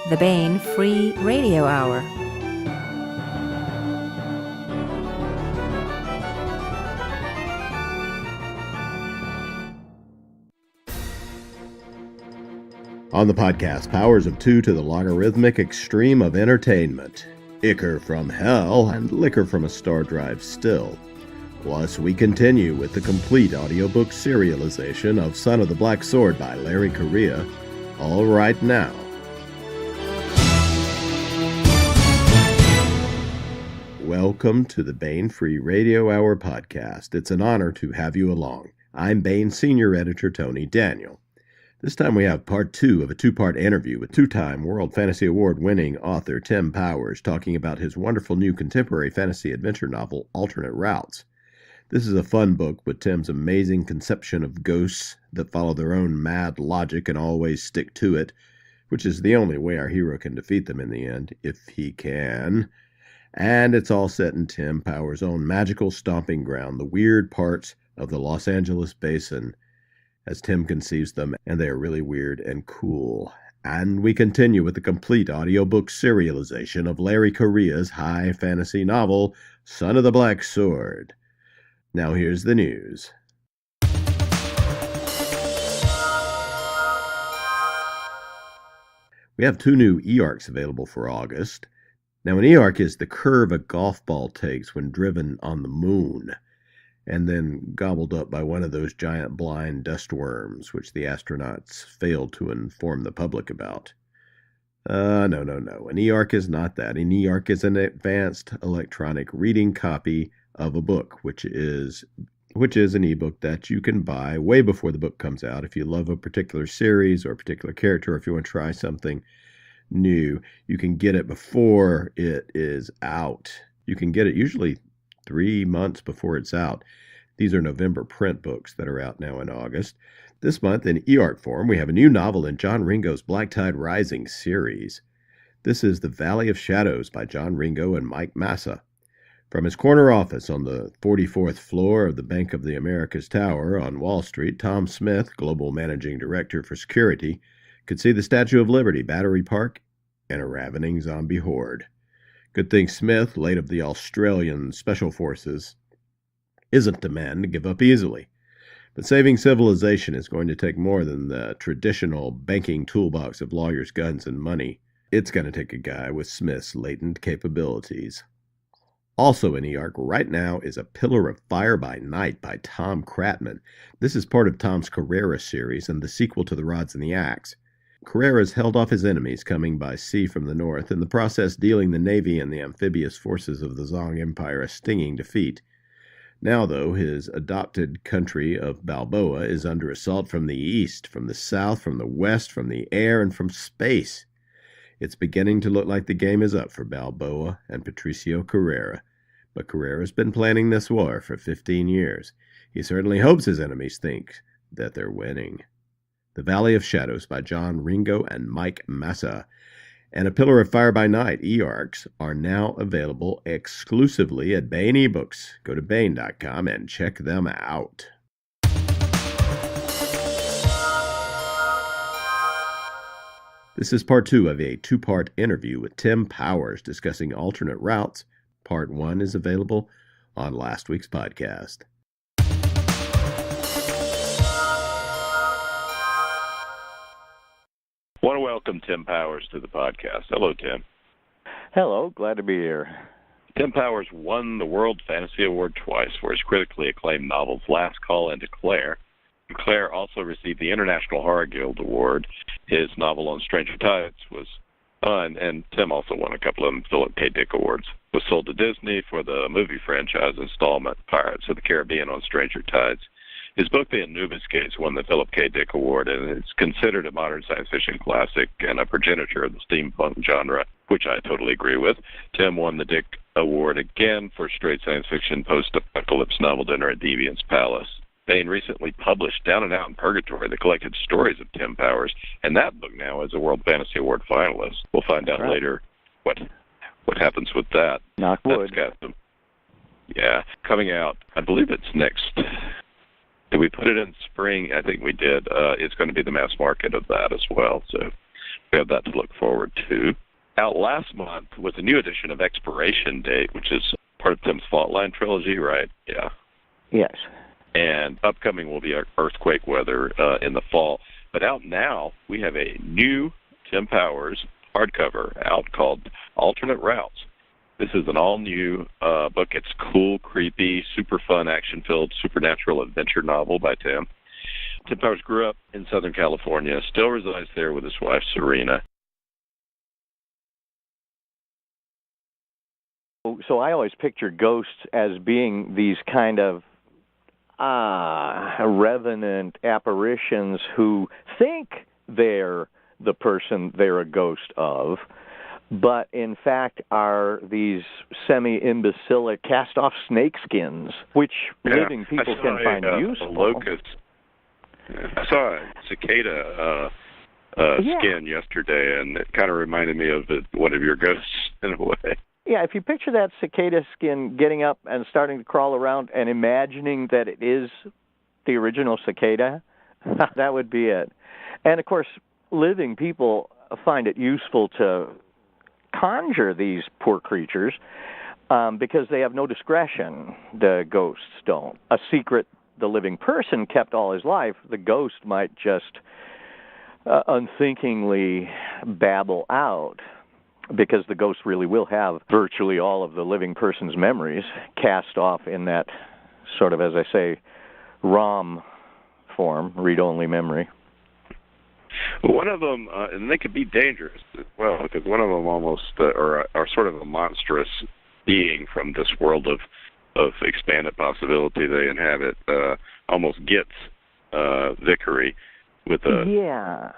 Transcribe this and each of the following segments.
the Baen Free Radio Hour. On the podcast, powers of 2 to the logarithmic extreme of entertainment. Ichor from hell and liquor from a star drive still. Plus, we continue with the complete audiobook serialization of Son of the Black Sword by Larry Correia, all right now. Welcome to the Baen Free Radio Hour podcast. It's an honor to have you along. I'm Baen Senior Editor Tony Daniel. This time we have part 2 of a 2-part interview with 2-time World Fantasy Award-winning author Tim Powers talking about his wonderful new contemporary fantasy adventure novel, Alternate Routes. This is a fun book with Tim's amazing conception of ghosts that follow their own mad logic and always stick to it, which is the only way our hero can defeat them in the end, if he can. And it's all set in Tim Powers' own magical stomping ground, the weird parts of the Los Angeles basin, as Tim conceives them, and they are really weird and cool. And we continue with the complete audiobook serialization of Larry Correia's high fantasy novel, Son of the Black Sword. Now here's the news. We have 2 new e-arcs available for August. Now an e-arc is the curve a golf ball takes when driven on the moon, and then gobbled up by one of those giant blind dust worms, which the astronauts failed to inform the public about. No. An e-arc is not that. An e-arc is an advanced electronic reading copy of a book, which is an e-book that you can buy way before the book comes out. If you love a particular series or a particular character, or if you want to try something new, you can get it before it is out. You can get it usually 3 months before it's out. These are November print books that are out now in August. This month, in e-arc form, we have a new novel in John Ringo's Black Tide Rising series. This is The Valley of Shadows by John Ringo and Mike Massa. From his corner office on the 44th floor of the Bank of the Americas Tower on Wall Street, Tom Smith, Global Managing Director for Security, could see the Statue of Liberty, Battery Park, and a ravening zombie horde. Good thing Smith, late of the Australian Special Forces, isn't the man to give up easily. But saving civilization is going to take more than the traditional banking toolbox of lawyers, guns, and money. It's going to take a guy with Smith's latent capabilities. Also in e-arc right now is A Pillar of Fire by Night by Tom Kratman. This is part of Tom's Carrera series and the sequel to The Rods and the Axe. Carrera's held off his enemies coming by sea from the north, in the process dealing the navy and the amphibious forces of the Zong Empire a stinging defeat. Now, though, his adopted country of Balboa is under assault from the east, from the south, from the west, from the air, and from space. It's beginning to look like the game is up for Balboa and Patricio Carrera. But Carrera's been planning this war for 15 years. He certainly hopes his enemies think that they're winning. The Valley of Shadows by John Ringo and Mike Massa, and A Pillar of Fire by Night e-arcs are now available exclusively at Baen eBooks. Go to Baen.com and check them out. This is part 2 of a 2-part interview with Tim Powers discussing alternate routes. Part 1 is available on last week's podcast. I want to welcome Tim Powers to the podcast. Hello, Tim. Hello, glad to be here. Tim Powers won the World Fantasy Award twice for his critically acclaimed novels Last Call and Declare. Declare also received the International Horror Guild Award. His novel On Stranger Tides was fun, and Tim also won a couple of Philip K. Dick Awards. Was sold to Disney for the movie franchise installment Pirates of the Caribbean on Stranger Tides. His book, The Anubis Case, won the Philip K. Dick Award, and it's considered a modern science fiction classic and a progenitor of the steampunk genre, which I totally agree with. Tim won the Dick Award again for straight science fiction post-apocalypse novel Dinner at Deviant's Palace. Baen recently published Down and Out in Purgatory, the collected stories of Tim Powers, and that book now is a World Fantasy Award finalist. We'll find out later what happens with that. Knock wood. Yeah, coming out, I believe it's next. Did we put it in spring? I think we did. It's going to be the mass market of that as well. So We have that to look forward to. Out last month was a new edition of Expiration Date, which is part of Tim's Fault Line trilogy, right? Yeah. Yes. And upcoming will be our earthquake weather in the fall. But out now, we have a new Tim Powers hardcover out called Alternate Routes. This is an all-new book. It's cool, creepy, super fun, action-filled, supernatural adventure novel by Tim. Tim Powers grew up in Southern California, still resides there with his wife, Serena. So I always picture ghosts as being these kind of revenant apparitions who think they're the person they're a ghost of, but in fact are these semi-imbecilic cast-off snakeskins, which living people can find useful. Locust. I saw a cicada skin yesterday, and it kind of reminded me of one of your ghosts in a way. Yeah, if you picture that cicada skin getting up and starting to crawl around and imagining that it is the original cicada, that would be it. And, of course, living people find it useful to conjure these poor creatures because they have no discretion. The ghosts don't. A secret the living person kept all his life, the ghost might just unthinkingly babble out, because the ghost really will have virtually all of the living person's memories cast off in that sort of, as I say, ROM form, read-only memory. One of them, and they could be dangerous as well, because one of them almost are sort of a monstrous being from this world of expanded possibility they inhabit, almost gets Vickery with a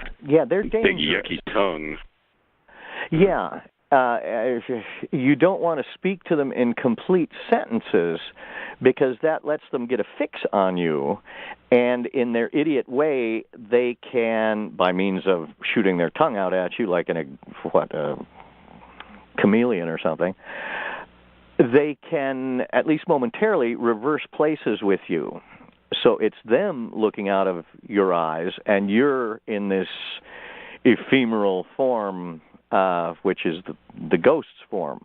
they're big dangerous. yucky tongue. Yeah. You don't want to speak to them in complete sentences because that lets them get a fix on you. And in their idiot way, they can, by means of shooting their tongue out at you like a chameleon or something, they can, at least momentarily, reverse places with you. So it's them looking out of your eyes, and you're in this ephemeral form, which is the ghost's form.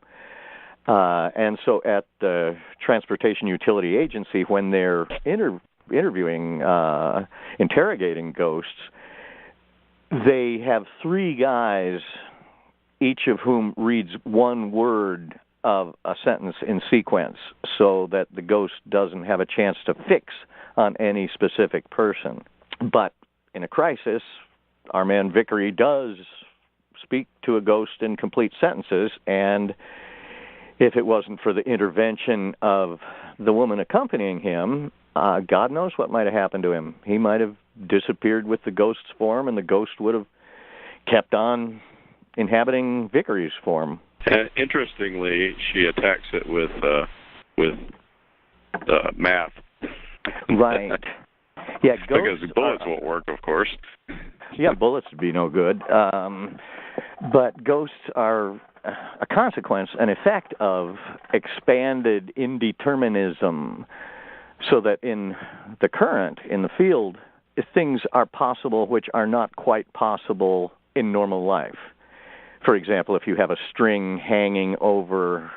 And so at the Transportation Utility Agency, when they're interviewing, interrogating ghosts, they have three guys, each of whom reads one word of a sentence in sequence so that the ghost doesn't have a chance to fix on any specific person. But in a crisis, our man Vickery does speak to a ghost in complete sentences, and if it wasn't for the intervention of the woman accompanying him, God knows what might have happened to him. He might have disappeared with the ghost's form, and the ghost would have kept on inhabiting Vickery's form. Interestingly, she attacks it with math. Right. Yeah, because bullets won't work, of course. Yeah, bullets would be no good. But ghosts are a consequence, an effect of expanded indeterminism, so that in the current, in the field, things are possible which are not quite possible in normal life. For example, if you have a string hanging over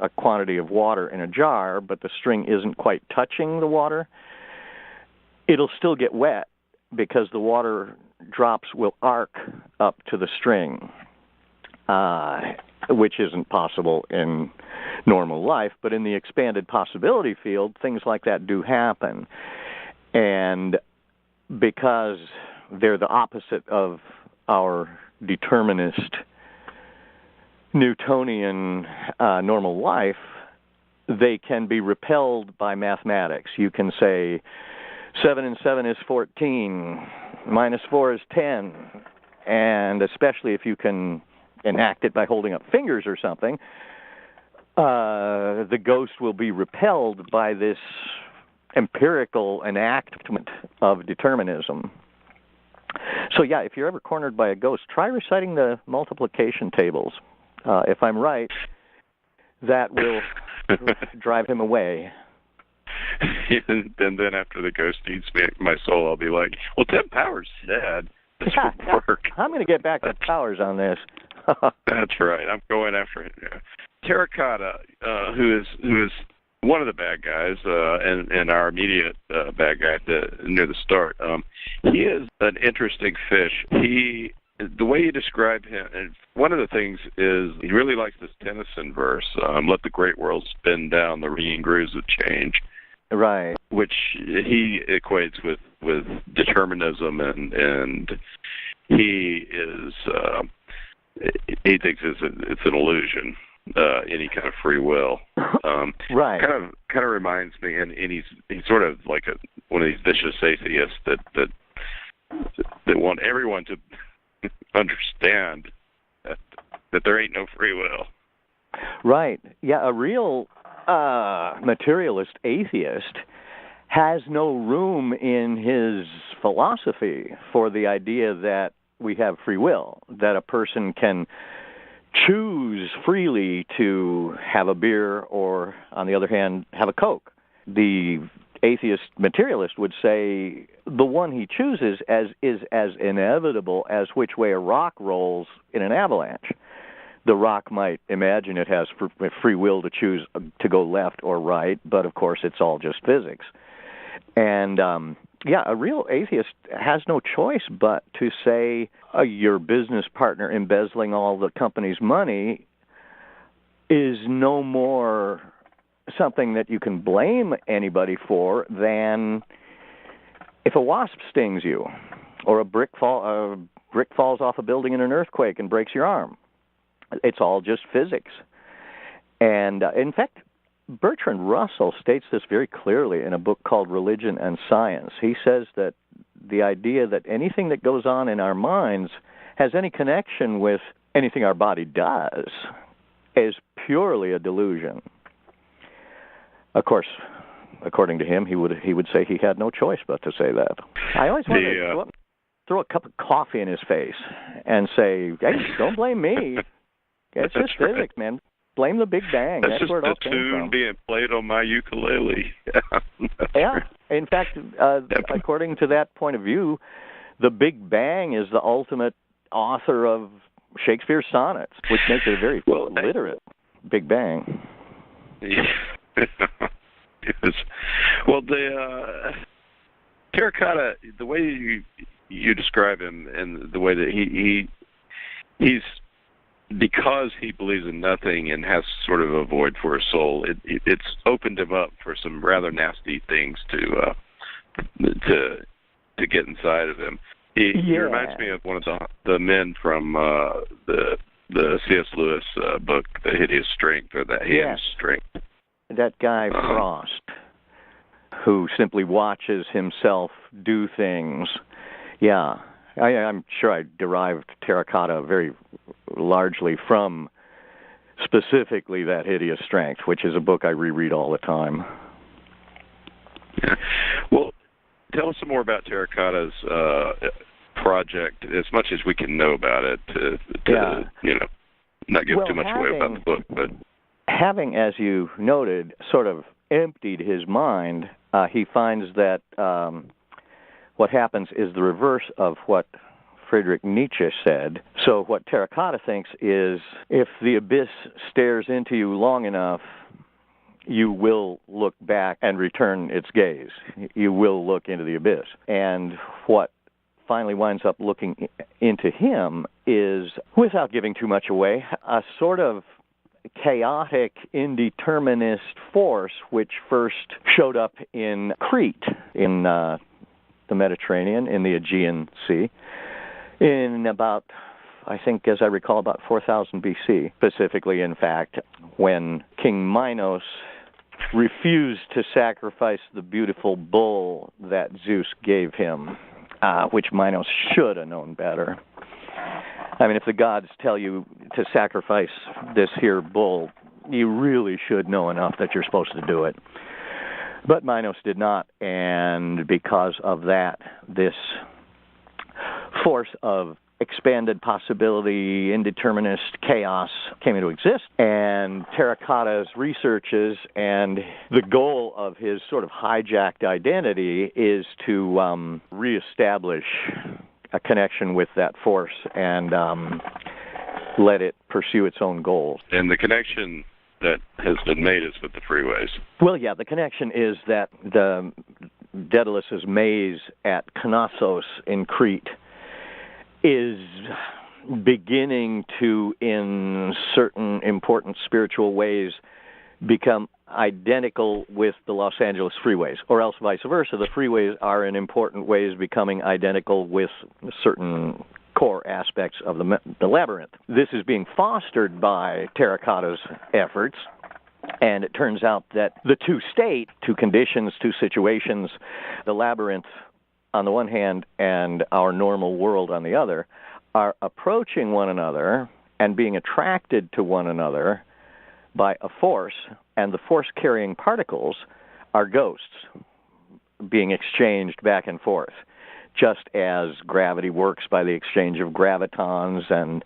a quantity of water in a jar, but the string isn't quite touching the water, it'll still get wet because the water drops will arc up to the string, which isn't possible in normal life. But in the expanded possibility field, things like that do happen. And because they're the opposite of our determinist Newtonian normal life, they can be repelled by mathematics. You can say 7 and 7 is 14, minus 4 is 10, and especially if you can enact it by holding up fingers or something, the ghost will be repelled by this empirical enactment of determinism. So yeah, if you're ever cornered by a ghost, try reciting the multiplication tables. If I'm right, that will drive him away. And then after the ghost eats my soul, I'll be like, well, Tim Powers said. this Yeah, would work. I'm going to get back to Powers on this. That's right. I'm going after it. Yeah. Terracotta, who is one of the bad guys, and our immediate bad guy near the start. He is an interesting fish. The way you describe him, and one of the things is he really likes this Tennyson verse, let the great world spin down the ringing grooves of change. Right. Which he equates with determinism, and he thinks it's an illusion, any kind of free will. Right. Kind of reminds me, and he's sort of like one of these vicious atheists that want everyone to understand that there ain't no free will. Right. Yeah, a real materialist atheist has no room in his philosophy for the idea that we have free will, that a person can choose freely to have a beer or, on the other hand, have a Coke. The atheist materialist would say the one he chooses is as inevitable as which way a rock rolls in an avalanche. The rock might imagine it has free will to choose to go left or right, but of course it's all just physics. And a real atheist has no choice but to say your business partner embezzling all the company's money is no more something that you can blame anybody for than if a wasp stings you or a brick falls off a building in an earthquake and breaks your arm. It's all just physics. And in fact, Bertrand Russell states this very clearly in a book called Religion and Science. He says that the idea that anything that goes on in our minds has any connection with anything our body does is purely a delusion. Of course, according to him, he would say he had no choice but to say that. I always want to throw a cup of coffee in his face and say, hey, don't blame me. It's just physics, man. Blame the Big Bang. That's where it all came from. Just a tune being played on my ukulele. Yeah. In fact, according to that point of view, the Big Bang is the ultimate author of Shakespeare's sonnets, which makes it a very literate Big Bang. Yes. Well, the Terracotta, the way you describe him, and the way that he's because he believes in nothing and has sort of a void for his soul, it's opened him up for some rather nasty things to get inside of him. He reminds me of one of the men from the C.S. Lewis book, The Hideous Strength, or The Hideous Strength. That guy Frost, who simply watches himself do things. Yeah, I'm sure I derived Terracotta very largely from specifically That Hideous Strength, which is a book I reread all the time. Yeah. Well, tell us some more about Terracotta's project, as much as we can know about it, to not give too much away about the book. But having, as you noted, sort of emptied his mind, he finds that what happens is the reverse of what Friedrich Nietzsche said. So what Terracotta thinks is if the abyss stares into you long enough, you will look back and return its gaze. You will look into the abyss. And what finally winds up looking into him is, without giving too much away, a sort of chaotic, indeterminist force which first showed up in Crete, in the Mediterranean, in the Aegean Sea, in about, I think, as I recall, about 4000 BC. Specifically, in fact, when King Minos refused to sacrifice the beautiful bull that Zeus gave him, which Minos should have known better. I mean, if the gods tell you to sacrifice this here bull, you really should know enough that you're supposed to do it. But Minos did not, and because of that, this force of expanded possibility, indeterminist chaos came into existence. And Terracotta's researches and the goal of his sort of hijacked identity is to reestablish a connection with that force and let it pursue its own goals. And the connection that has been made is with the freeways. Well, yeah, the connection is that the Daedalus's maze at Knossos in Crete is beginning to, in certain important spiritual ways, become identical with the Los Angeles freeways, or else vice versa. The freeways are in important ways becoming identical with certain core aspects of the labyrinth. This is being fostered by Terracotta's efforts, and it turns out that the two conditions, two situations, the labyrinth on the one hand and our normal world on the other, are approaching one another and being attracted to one another by a force, and the force-carrying particles are ghosts being exchanged back and forth, just as gravity works by the exchange of gravitons and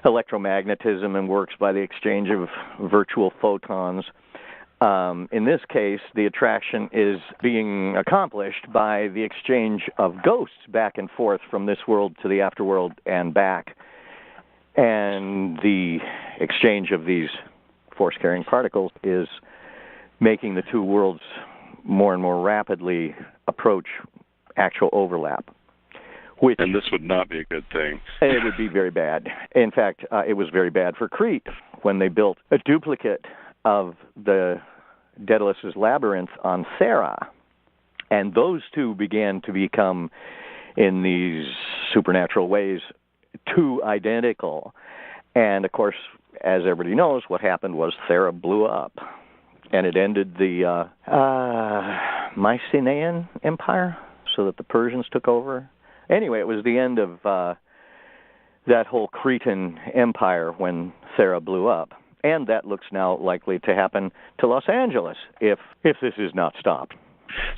electromagnetism and works by the exchange of virtual photons. In this case, the attraction is being accomplished by the exchange of ghosts back and forth from this world to the afterworld and back, and the exchange of these force-carrying particles is making the two worlds more and more rapidly approach actual overlap. And this would not be a good thing. It would be very bad. In fact, it was very bad for Crete when they built a duplicate of the Daedalus's labyrinth on Thera, and those two began to become, in these supernatural ways, too identical. And of course, as everybody knows, what happened was Thera blew up, and it ended the Mycenaean Empire, so that the Persians took over. Anyway, it was the end of that whole Cretan empire when Thera blew up, and that looks now likely to happen to Los Angeles if this is not stopped.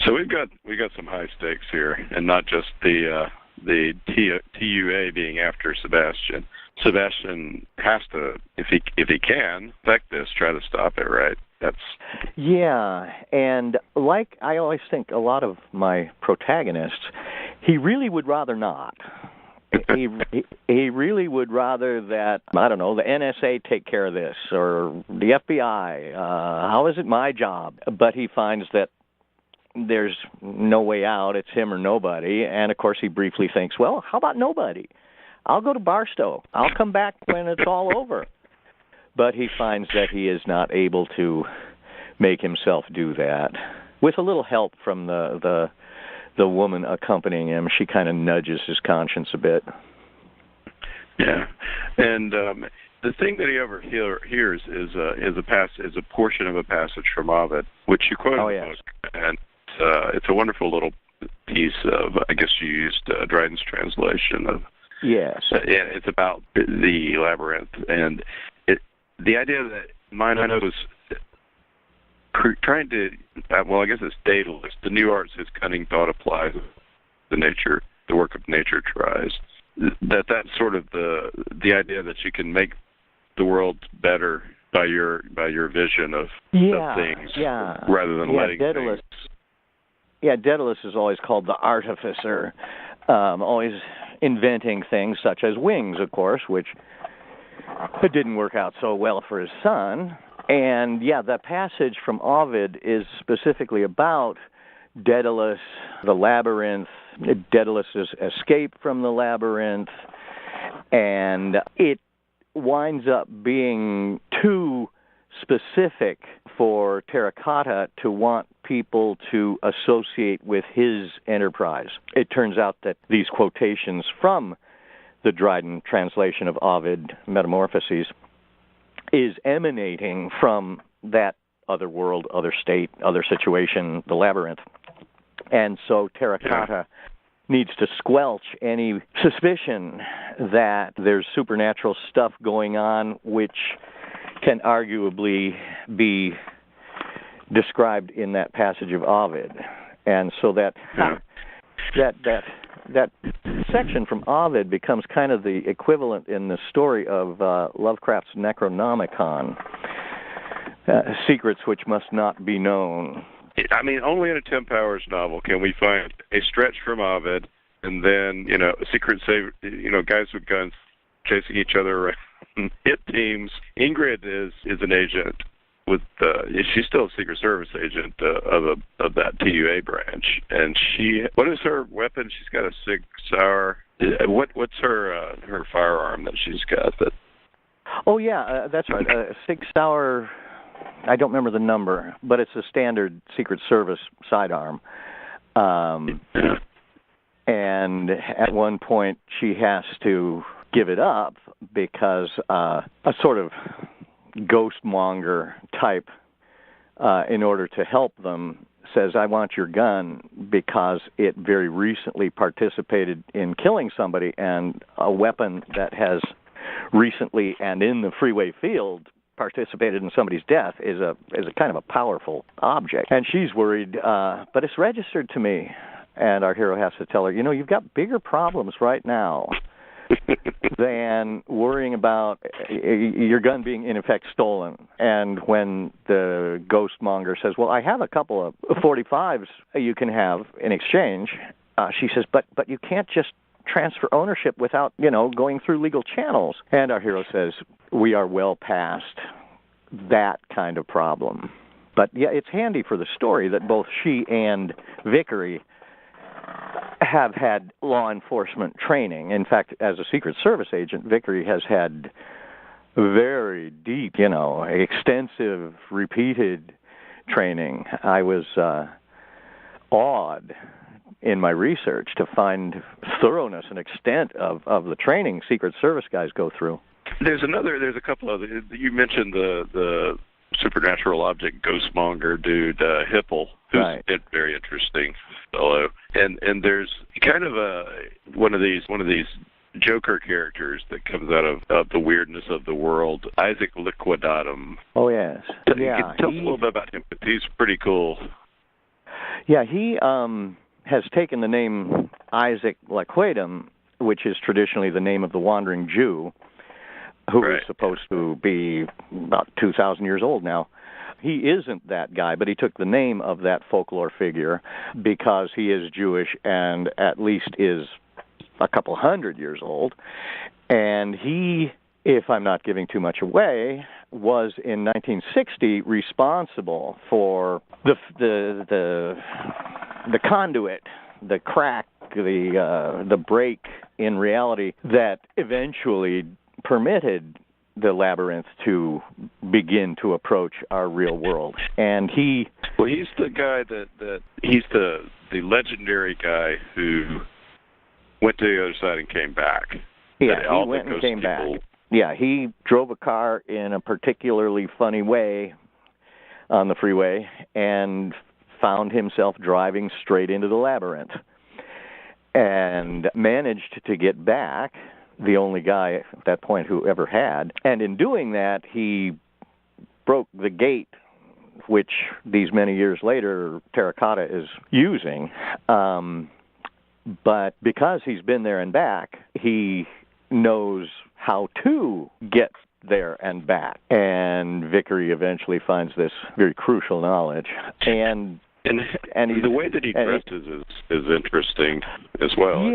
So we've got some high stakes here, and not just the TUA being after Sebastian. Sebastian has to, if he can, affect this, try to stop it, right? Yeah, and like I always think a lot of my protagonists, he really would rather not. He really would rather that, I don't know, the NSA take care of this, or the FBI. How is it my job? But he finds that there's no way out. It's him or nobody. And, of course, he briefly thinks, well, how about nobody? I'll go to Barstow. I'll come back when it's all over. But he finds that he is not able to make himself do that. With a little help from the woman accompanying him, she kind of nudges his conscience a bit. Yeah, and the thing that he overhears is a portion of a passage from Ovid, which you quote in the book, and it's a wonderful little piece of, I guess you used Dryden's translation of. Yes. It's about the labyrinth, and the idea that Maenad was trying to, well, I guess it's Daedalus. The new arts, his cunning thought applies, the work of nature tries. That's sort of the idea that you can make the world better by your vision of things, rather than letting Daedalus. things. Yeah, Daedalus is always called the artificer, always inventing things such as wings, of course, which didn't work out so well for his son. And, the passage from Ovid is specifically about Daedalus, the labyrinth, Daedalus's escape from the labyrinth, and it winds up being too specific for Terracotta to want people to associate with his enterprise. It turns out that these quotations from the Dryden translation of Ovid, Metamorphoses, is emanating from that other world, other state, other situation, the labyrinth. And so Terracotta needs to squelch any suspicion that there's supernatural stuff going on which can arguably be described in that passage of Ovid. And so that section from Ovid becomes kind of the equivalent in the story of Lovecraft's Necronomicon, secrets which must not be known. I mean, only in a Tim Powers novel can we find a stretch from Ovid and then, secret save, guys with guns chasing each other around, hit teams. Ingrid is an agent with, she's still a Secret Service agent of that TUA branch, and what is her weapon? She's got a Sig Sauer. What's her firearm that she's got? That? Oh yeah, that's right. Sig Sauer. I don't remember the number, but it's a standard Secret Service sidearm. And at one point, she has to give it up because a sort of ghostmonger type, in order to help them, says, I want your gun because it very recently participated in killing somebody, and a weapon that has recently and in the freeway field participated in somebody's death is a kind of a powerful object. And she's worried, but it's registered to me. And our hero has to tell her, you've got bigger problems right now than worrying about your gun being, in effect, stolen. And when the ghostmonger says, well, I have a couple of 45s you can have in exchange, she says, but you can't just transfer ownership without, going through legal channels. And our hero says, we are well past that kind of problem. But yeah, it's handy for the story that both she and Vickery have had law enforcement training. In fact, as a Secret Service agent, Vickery has had very deep, extensive, repeated training. I was awed in my research to find thoroughness and extent of the training Secret Service guys go through. There's a couple of, you mentioned the supernatural object ghostmonger dude, Hipple, who's right. a very interesting fellow. And there's kind of one of these Joker characters that comes out of the weirdness of the world, Isaac Liquidatum. Oh, yes. Tell us a little bit about him, but he's pretty cool. Yeah, he has taken the name Isaac Liquidum, which is traditionally the name of the wandering Jew, who right. is supposed to be about 2,000 years old now. He isn't that guy, but he took the name of that folklore figure because he is Jewish and at least is a couple hundred years old. And he, if I'm not giving too much away, was in 1960 responsible for the conduit, the crack, the break in reality that eventually permitted the labyrinth to begin to approach our real world. And he's the guy he's the legendary guy who went to the other side and came back. Yeah, he went and came back. Yeah, he drove a car in a particularly funny way on the freeway and found himself driving straight into the labyrinth and managed to get back, the only guy at that point who ever had. And in doing that, he broke the gate, which these many years later Terracotta is using. But because he's been there and back, he knows how to get there and back. And Vickery eventually finds this very crucial knowledge. And the way that he dresses is interesting as well.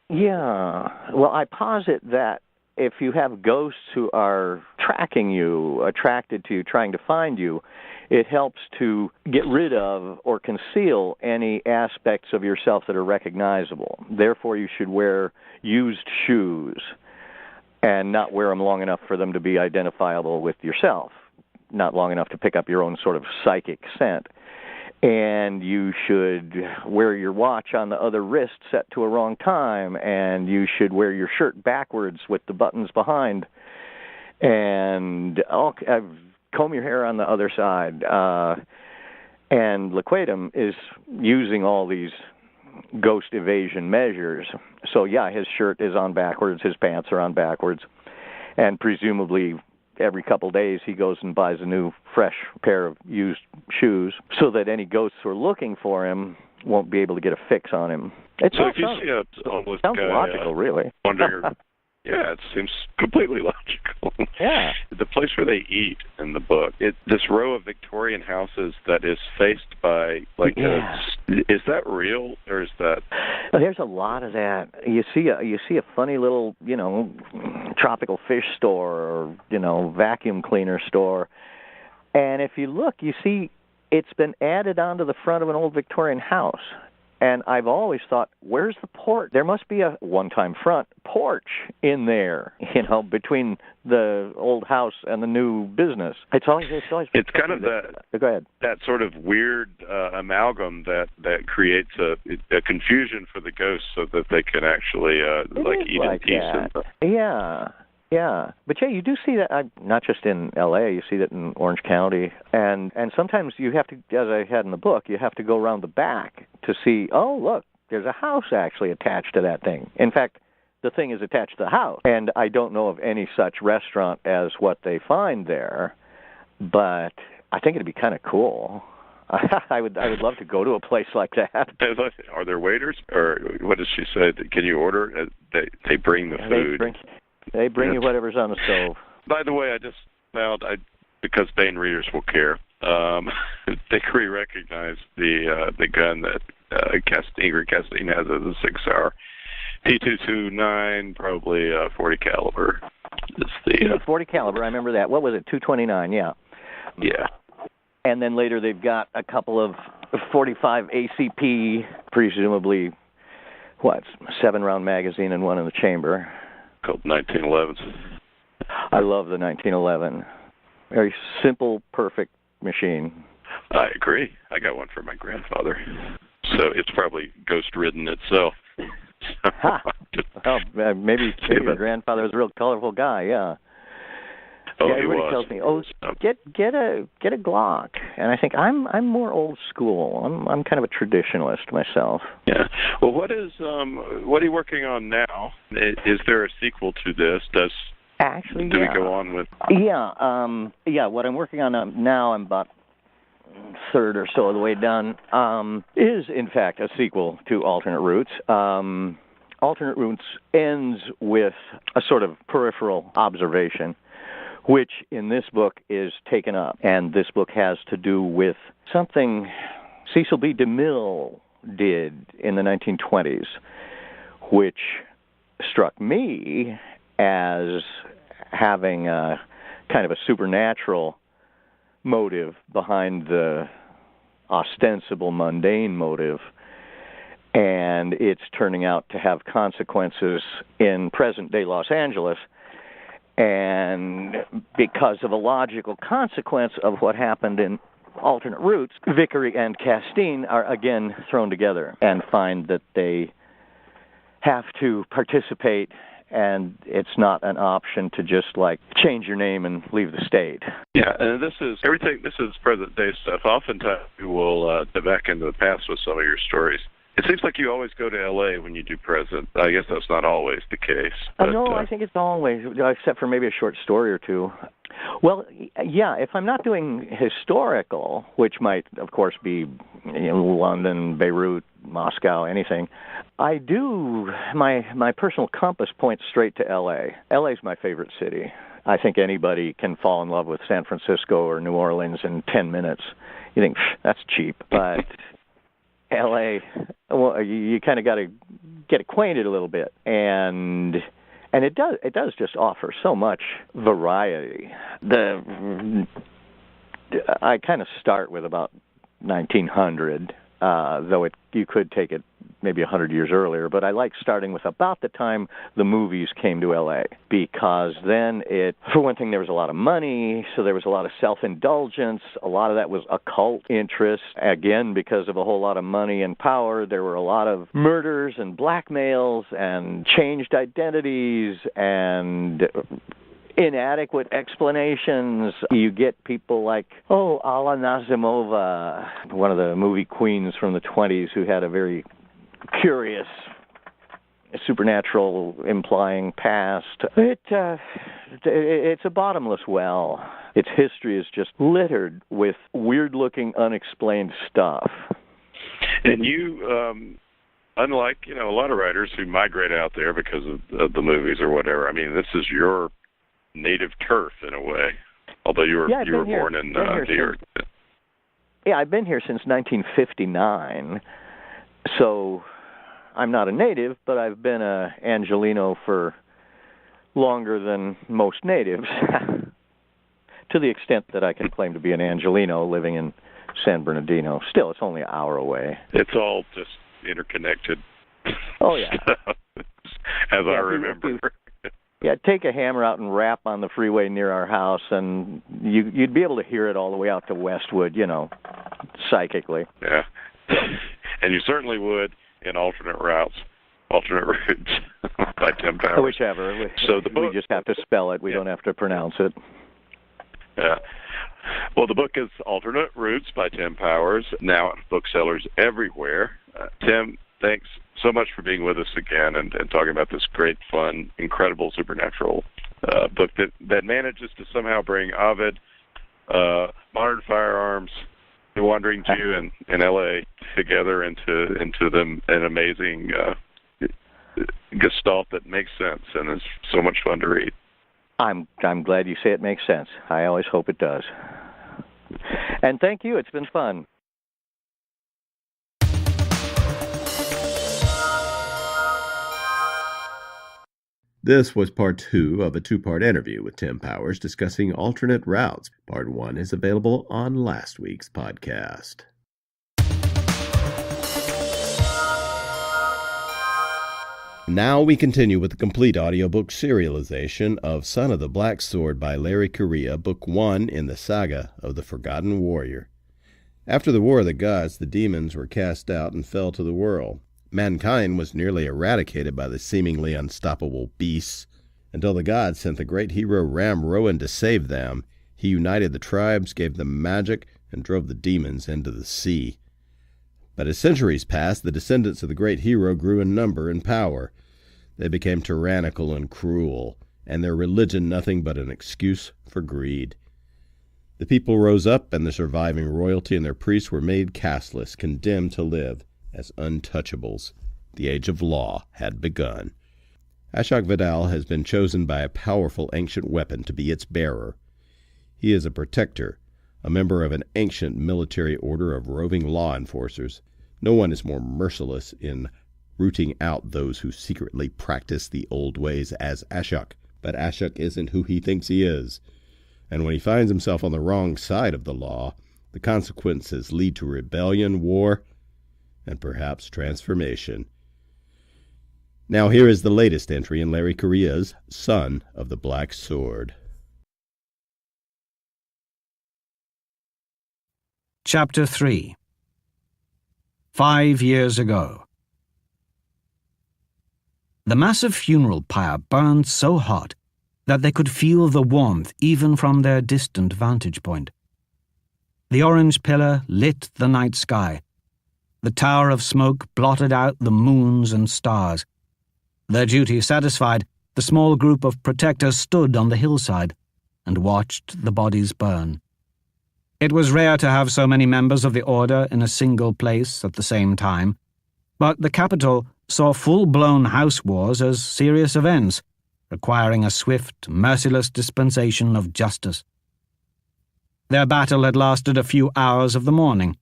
Yeah. Well, I posit that if you have ghosts who are tracking you, attracted to you, trying to find you, it helps to get rid of or conceal any aspects of yourself that are recognizable. Therefore, you should wear used shoes and not wear them long enough for them to be identifiable with yourself, not long enough to pick up your own sort of psychic scent. And you should wear your watch on the other wrist set to a wrong time, and you should wear your shirt backwards with the buttons behind, and comb your hair on the other side. And Liquidum is using all these ghost evasion measures. So, yeah, his shirt is on backwards, his pants are on backwards, and presumably every couple days he goes and buys a new, fresh pair of used shoes so that any ghosts who are looking for him won't be able to get a fix on him. So if you see a homeless sounds guy logical, really. wandering Yeah, it seems completely logical. Yeah. The place where they eat in the book, this row of Victorian houses that is faced by, like, is that real, or is that... There's a lot of that. You see a funny little, tropical fish store or, vacuum cleaner store. And if you look, you see it's been added onto the front of an old Victorian house. And I've always thought, where's the porch? There must be a one-time front porch in there, between the old house and the new business. It's always kind of that. Go ahead. That sort of weird amalgam that creates a confusion for the ghosts, so that they can actually eat in peace. Yeah. Yeah, but you do see that, not just in L.A., you see that in Orange County, and sometimes you have to, as I had in the book, you have to go around the back to see, oh, look, there's a house actually attached to that thing. In fact, the thing is attached to the house, and I don't know of any such restaurant as what they find there, but I think it'd be kind of cool. I would love to go to a place like that. Are there waiters, or what does she say? Can you order? They bring the food. They bring you whatever's on the stove. By the way, I just found, because Baen readers will care, they recognize the gun that Ingrid Castine has as a 6-hour P229, probably 40 caliber. It's 40 caliber. I remember that. What was it? 229. Yeah. Yeah. And then later they've got a couple of 45 ACP, presumably, 7-round magazine and one in the chamber. Called 1911s. I love the 1911. Very simple, perfect machine. I agree. I got one for my grandfather. So it's probably ghost-ridden itself. Maybe your grandfather was a real colorful guy, yeah. Oh, yeah, he everybody was. tells me, get a Glock, and I think I'm more old school. I'm kind of a traditionalist myself. Yeah. Well, what are you working on now? Is there a sequel to this? Do we go on with? Yeah. What I'm working on now, I'm about third or so of the way done. Is in fact a sequel to Alternate Routes. Alternate Routes ends with a sort of peripheral observation, which in this book is taken up. And this book has to do with something Cecil B. DeMille did in the 1920s, which struck me as having a kind of a supernatural motive behind the ostensible mundane motive. And it's turning out to have consequences in present-day Los Angeles. And because of a logical consequence of what happened in Alternate Routes, Vickery and Castine are again thrown together and find that they have to participate, and it's not an option to just change your name and leave the state. Yeah, and this is present day stuff. Oftentimes you will dip back into the past with some of your stories. It seems like you always go to L.A. when you do present. I guess that's not always the case. But, no, I think it's always, except for maybe a short story or two. Well, yeah, if I'm not doing historical, which might, of course, be London, Beirut, Moscow, anything, I do, my personal compass points straight to L.A. L.A.'s my favorite city. I think anybody can fall in love with San Francisco or New Orleans in 10 minutes. You think, that's cheap, but L.A., well, you kind of got to get acquainted a little bit, and it does just offer so much variety. I kind of start with about 1900, though you could take it maybe 100 years earlier, but I like starting with about the time the movies came to L.A., because then for one thing, there was a lot of money, so there was a lot of self-indulgence. A lot of that was occult interest. Again, because of a whole lot of money and power, there were a lot of murders and blackmails and changed identities and inadequate explanations. You get people like, Alla Nazimova, one of the movie queens from the 20s, who had a very curious supernatural implying past. It's a bottomless well. Its history is just littered with weird-looking, unexplained stuff. And you unlike, a lot of writers who migrate out there because of the movies or whatever, this is your native turf in a way, although you were born in New York. Yeah, I've been here since 1959, so I'm not a native, but I've been a Angelino for longer than most natives, to the extent that I can claim to be an Angelino living in San Bernardino. Still, it's only an hour away. It's all just interconnected. Oh, yeah. As I remember. Yeah, take a hammer out and rap on the freeway near our house, and you'd be able to hear it all the way out to Westwood, psychically. Yeah. And you certainly would in alternate routes by Tim Powers. Whichever. So the book, we just have to spell it. We don't have to pronounce it. Yeah. Well, the book is Alternate Routes by Tim Powers, now at booksellers everywhere. Tim, thanks so much for being with us again and talking about this great, fun, incredible supernatural book that manages to somehow bring Ovid, modern firearms, The Wandering Jew, and L.A. together into an amazing gestalt that makes sense and is so much fun to read. I'm glad you say it makes sense. I always hope it does. And thank you. It's been fun. This was part 2 of a 2-part interview with Tim Powers discussing alternate routes. Part 1 is available on last week's podcast. Now we continue with the complete audiobook serialization of Son of the Black Sword by Larry Correia, Book 1 in the Saga of the Forgotten Warrior. After the War of the Gods, the demons were cast out and fell to the world. Mankind was nearly eradicated by the seemingly unstoppable beasts, until the gods sent the great hero Ram Rowan to save them. He united the tribes, gave them magic, and drove the demons into the sea. But as centuries passed, the descendants of the great hero grew in number and power. They became tyrannical and cruel, and their religion nothing but an excuse for greed. The people rose up, and the surviving royalty and their priests were made casteless, condemned to live as untouchables. The age of law had begun. Ashok Vidal has been chosen by a powerful ancient weapon to be its bearer. He is a protector, a member of an ancient military order of roving law enforcers. No one is more merciless in rooting out those who secretly practice the old ways as Ashok. But Ashok isn't who he thinks he is. And when he finds himself on the wrong side of the law, the consequences lead to rebellion, war, and perhaps transformation. Now here is the latest entry in Larry Correia's Son of the Black Sword. Chapter 3. 5 years ago. The massive funeral pyre burned so hot that they could feel the warmth even from their distant vantage point. The orange pillar lit the night sky. The tower of smoke blotted out the moons and stars. Their duty satisfied, the small group of protectors stood on the hillside and watched the bodies burn. It was rare to have so many members of the Order in a single place at the same time, but the capital saw full-blown house wars as serious events, requiring a swift, merciless dispensation of justice. Their battle had lasted a few hours of the morning.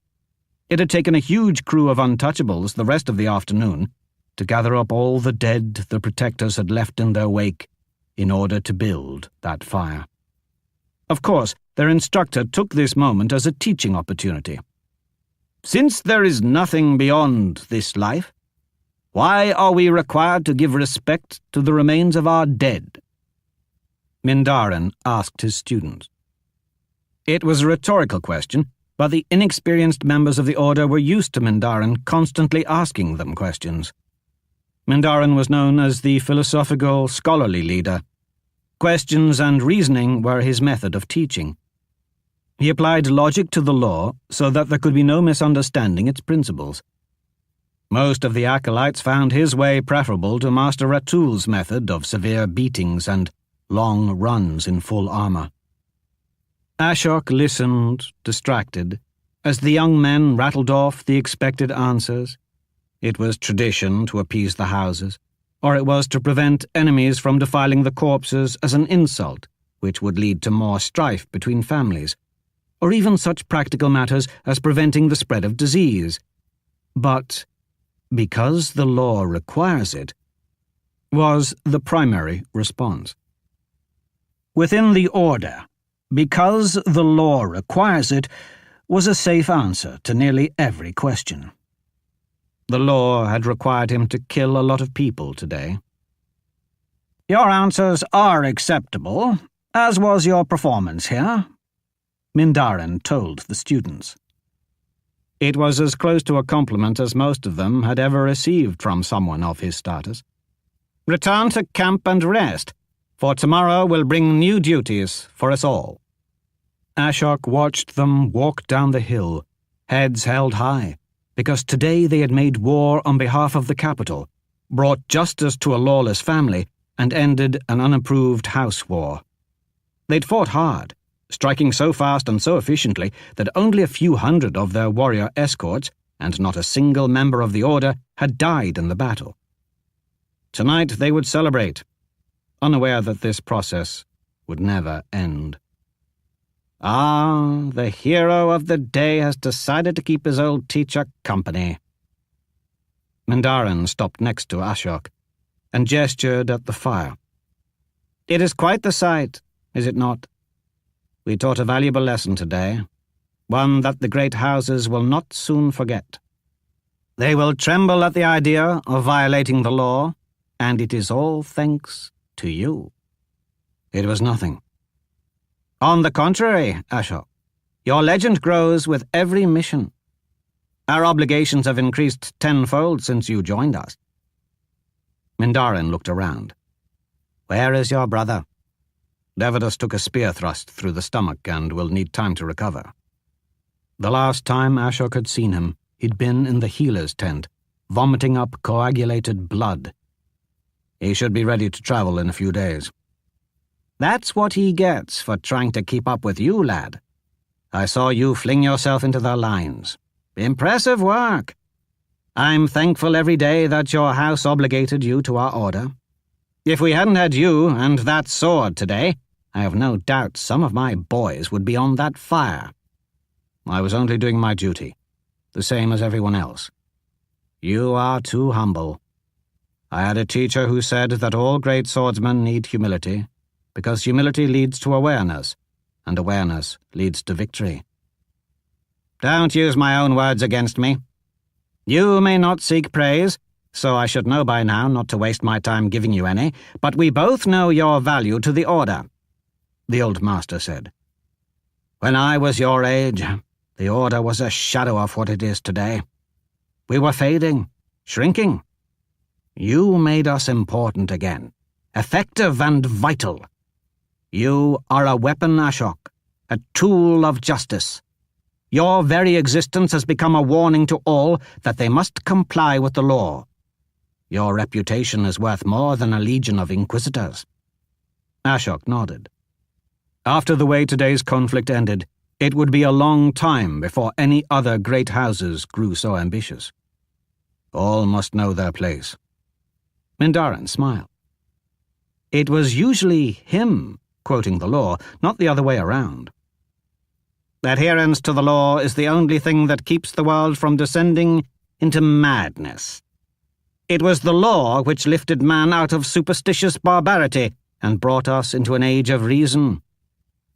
It had taken a huge crew of untouchables the rest of the afternoon to gather up all the dead the protectors had left in their wake in order to build that fire. Of course, their instructor took this moment as a teaching opportunity. Since there is nothing beyond this life, why are we required to give respect to the remains of our dead? Mindarin asked his students. It was a rhetorical question, but the inexperienced members of the Order were used to Mindarin constantly asking them questions. Mindarin was known as the philosophical, scholarly leader. Questions and reasoning were his method of teaching. He applied logic to the law so that there could be no misunderstanding its principles. Most of the acolytes found his way preferable to Master Ratul's method of severe beatings and long runs in full armor. Ashok listened, distracted, as the young men rattled off the expected answers, It was tradition to appease the houses, or it was to prevent enemies from defiling the corpses as an insult, which would lead to more strife between families, or even such practical matters as preventing the spread of disease. But because the law requires it, was the primary response. Within the order, because the law requires it, was a safe answer to nearly every question. The law had required him to kill a lot of people today. "Your answers are acceptable, as was your performance here," Mindarin told the students. It was as close to a compliment as most of them had ever received from someone of his status. "Return to camp and rest, for tomorrow will bring new duties for us all." Ashok watched them walk down the hill, heads held high, because today they had made war on behalf of the capital, brought justice to a lawless family, and ended an unapproved house war. They'd fought hard, striking so fast and so efficiently that only a few hundred of their warrior escorts, and not a single member of the order, had died in the battle. Tonight they would celebrate, unaware that this process would never end. Ah, the hero of the day has decided to keep his old teacher company. Mindarin stopped next to Ashok and gestured at the fire. "It is quite the sight, is it not? We taught a valuable lesson today, one that the great houses will not soon forget. They will tremble at the idea of violating the law, and it is all thanks to you." It was nothing. "On the contrary, Ashok, your legend grows with every mission. Our obligations have increased tenfold since you joined us." Mindarin looked around. "Where is your brother?" Devadus took a spear thrust through the stomach and will need time to recover. The last time Ashok had seen him, he'd been in the healer's tent, vomiting up coagulated blood. He should be ready to travel in a few days. "That's what he gets for trying to keep up with you, lad. I saw you fling yourself into their lines. Impressive work. I'm thankful every day that your house obligated you to our order. If we hadn't had you and that sword today, I have no doubt some of my boys would be on that fire. I was only doing my duty, the same as everyone else. You are too humble. I had a teacher who said that all great swordsmen need humility, because humility leads to awareness, and awareness leads to victory. Don't use my own words against me. You may not seek praise, so I should know by now not to waste my time giving you any, but we both know your value to the order," the old master said. "When I was your age, the order was a shadow of what it is today. We were fading, shrinking. You made us important again, effective and vital. You are a weapon, Ashok, a tool of justice. Your very existence has become a warning to all that they must comply with the law. Your reputation is worth more than a legion of inquisitors." Ashok nodded. After the way today's conflict ended, it would be a long time before any other great houses grew so ambitious. All must know their place. Mindarin smiled. It was usually him quoting the law, not the other way around. "Adherence to the law is the only thing that keeps the world from descending into madness. It was the law which lifted man out of superstitious barbarity and brought us into an age of reason.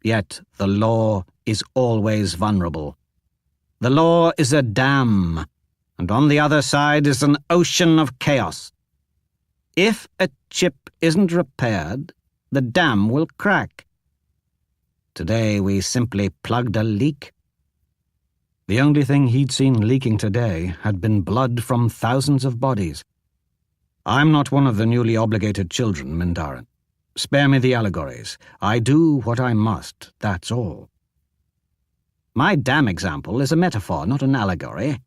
Yet the law is always vulnerable. The law is a dam, and on the other side is an ocean of chaos. If a chip isn't repaired, the dam will crack. Today we simply plugged a leak." The only thing he'd seen leaking today had been blood from thousands of bodies. "I'm not one of the newly obligated children, Mindarin. Spare me the allegories. I do what I must, that's all." "My dam example is a metaphor, not an allegory.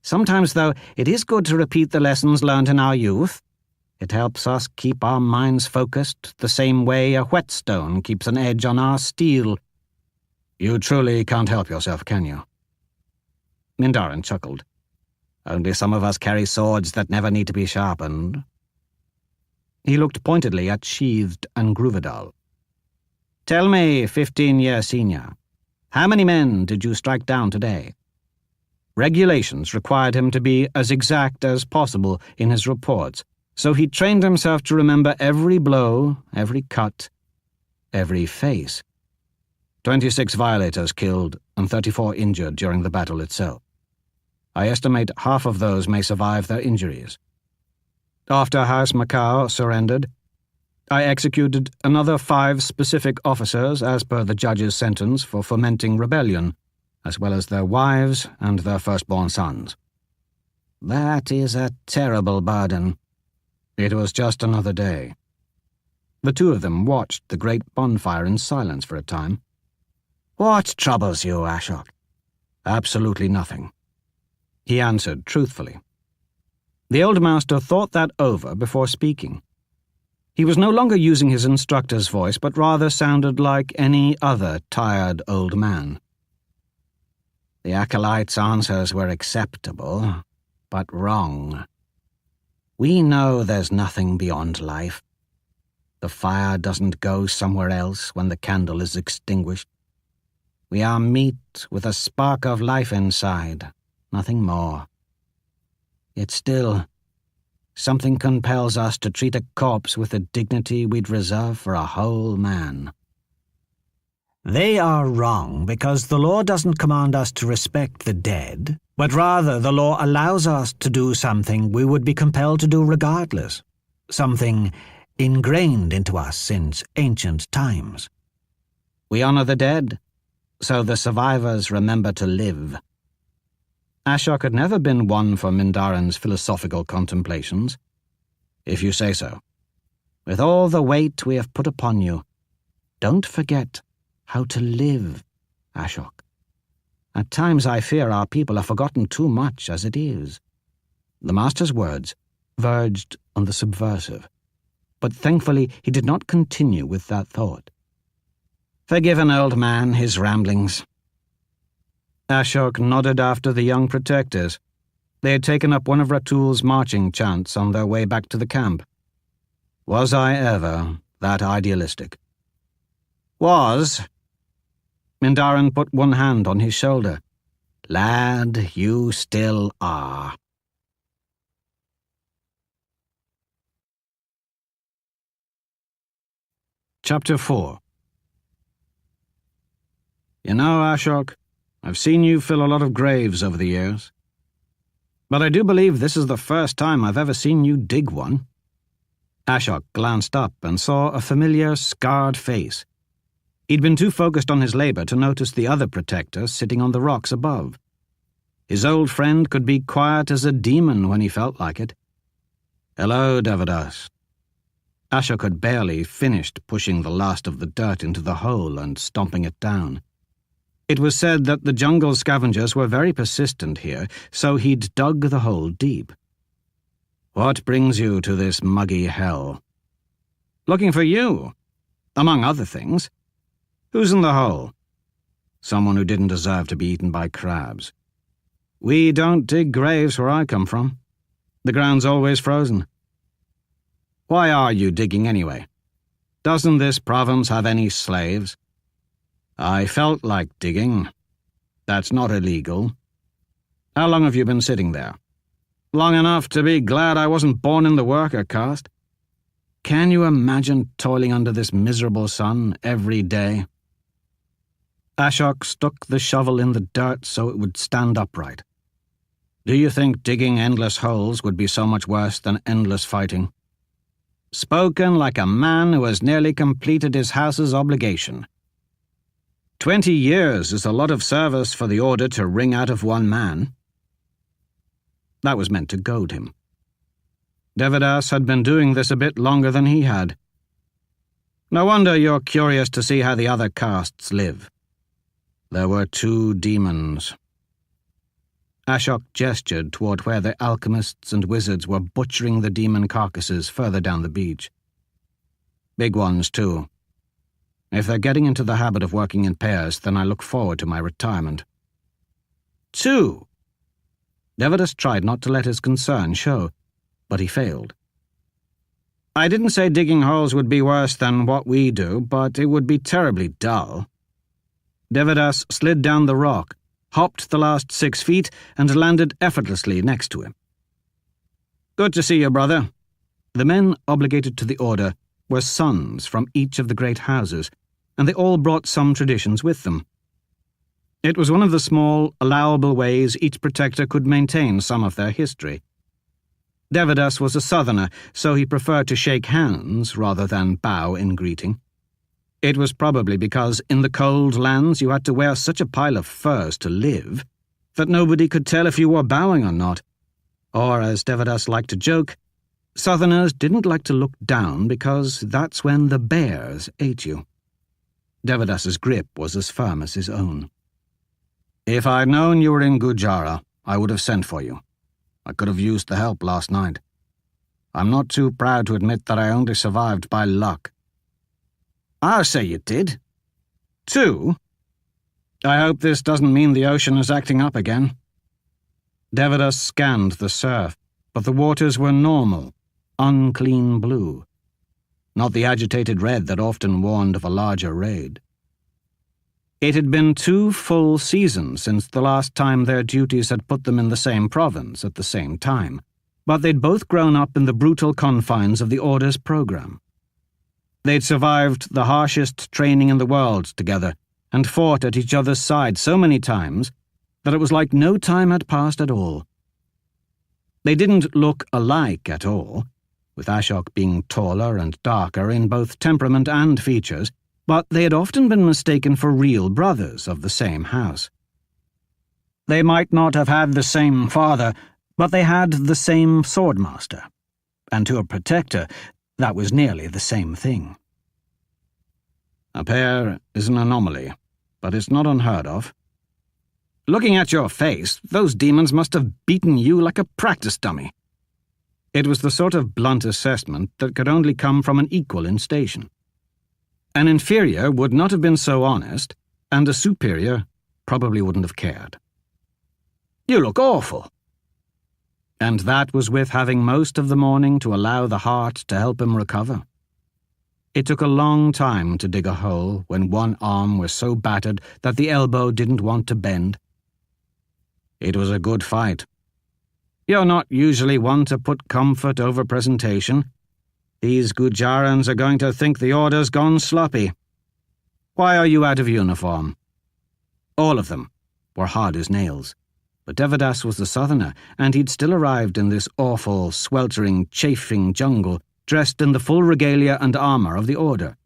Sometimes, though, it is good to repeat the lessons learned in our youth. It helps us keep our minds focused the same way a whetstone keeps an edge on our steel." "You truly can't help yourself, can you?" Mindarin chuckled. Only some of us carry swords that never need to be sharpened." He looked pointedly at Sheathed and Groovedal. "Tell me, 15-year senior, how many men did you strike down today?" Regulations required him to be as exact as possible in his reports, so he trained himself to remember every blow, every cut, every face. 26 violators killed and 34 injured during the battle itself. I estimate half of those may survive their injuries. After House Macau surrendered, I executed another 5 specific officers as per the judge's sentence for fomenting rebellion, as well as their wives and their firstborn sons. That is a terrible burden. It was just another day. The two of them watched the great bonfire in silence for a time. "What troubles you, Ashok?" "Absolutely nothing," he answered truthfully. The old master thought that over before speaking. He was no longer using his instructor's voice, but rather sounded like any other tired old man. "The acolyte's answers were acceptable, but wrong. We know there's nothing beyond life. The fire doesn't go somewhere else when the candle is extinguished. We are meat with a spark of life inside, nothing more. Yet still, something compels us to treat a corpse with the dignity we'd reserve for a whole man." "They are wrong because the law doesn't command us to respect the dead, but rather the law allows us to do something we would be compelled to do regardless, something ingrained into us since ancient times. We honor the dead, so the survivors remember to live." Ashok had never been one for Mindaran's philosophical contemplations. "If you say so. With all the weight we have put upon you, don't forget how to live, Ashok. At times I fear our people have forgotten too much as it is." The master's words verged on the subversive, but thankfully he did not continue with that thought. "Forgive an old man his ramblings." Ashok nodded after the young protectors. They had taken up one of Ratul's marching chants on their way back to the camp. Was I ever that idealistic? "Was." Mindaran put one hand on his shoulder. "Lad, you still are." Chapter 4. "You know, Ashok, I've seen you fill a lot of graves over the years. But I do believe this is the first time I've ever seen you dig one." Ashok glanced up and saw a familiar, scarred face. He'd been too focused on his labor to notice the other protector sitting on the rocks above. His old friend could be quiet as a demon when he felt like it. "Hello, Devadas." Ashok had barely finished pushing the last of the dirt into the hole and stomping it down. It was said that the jungle scavengers were very persistent here, so he'd dug the hole deep. "What brings you to this muggy hell?" "Looking for you, among other things." "Who's in the hole?" "Someone who didn't deserve to be eaten by crabs." "We don't dig graves where I come from. The ground's always frozen." "Why are you digging anyway? Doesn't this province have any slaves?" "I felt like digging. That's not illegal." "How long have you been sitting there?" "Long enough to be glad I wasn't born in the worker caste." "Can you imagine toiling under this miserable sun every day?" Ashok stuck the shovel in the dirt so it would stand upright. "Do you think digging endless holes would be so much worse than endless fighting?" "Spoken like a man who has nearly completed his house's obligation. 20 years is a lot of service for the order to wring out of one man." That was meant to goad him. Devadas had been doing this a bit longer than he had. "No wonder you're curious to see how the other castes live." "There were 2 demons." Ashok gestured toward where the alchemists and wizards were butchering the demon carcasses further down the beach. "Big ones, too. If they're getting into the habit of working in pairs, then I look forward to my retirement." 2? Devadas tried not to let his concern show, but he failed. I didn't say digging holes would be worse than what we do, but it would be terribly dull. Devadas slid down the rock, hopped the last 6 feet, and landed effortlessly next to him. Good to see you, brother. The men obligated to the order were sons from each of the great houses, and they all brought some traditions with them. It was one of the small, allowable ways each protector could maintain some of their history. Devadas was a southerner, so he preferred to shake hands rather than bow in greeting. It was probably because in the cold lands you had to wear such a pile of furs to live that nobody could tell if you were bowing or not. Or, as Devadas liked to joke, southerners didn't like to look down because that's when the bears ate you. Devadas's grip was as firm as his own. If I'd known you were in Gujarra, I would have sent for you. I could have used the help last night. I'm not too proud to admit that I only survived by luck. I'll say you did. 2? I hope this doesn't mean the ocean is acting up again. Devadas scanned the surf, but the waters were normal, unclean blue, not the agitated red that often warned of a larger raid. It had been 2 full seasons since the last time their duties had put them in the same province at the same time, but they'd both grown up in the brutal confines of the Order's program. They'd survived the harshest training in the world together and fought at each other's side so many times that it was like no time had passed at all. They didn't look alike at all, with Ashok being taller and darker in both temperament and features, but they had often been mistaken for real brothers of the same house. They might not have had the same father, but they had the same swordmaster, and to a protector, that was nearly the same thing. A pair is an anomaly, but it's not unheard of. Looking at your face, those demons must have beaten you like a practice dummy. It was the sort of blunt assessment that could only come from an equal in station. An inferior would not have been so honest, and a superior probably wouldn't have cared. You look awful. And that was with having most of the morning to allow the heart to help him recover. It took a long time to dig a hole when one arm was so battered that the elbow didn't want to bend. It was a good fight. You're not usually one to put comfort over presentation. These Gujarans are going to think the order's gone sloppy. Why are you out of uniform? All of them were hard as nails, but Devadas was the southerner, and he'd still arrived in this awful, sweltering, chafing jungle, dressed in the full regalia and armor of the order.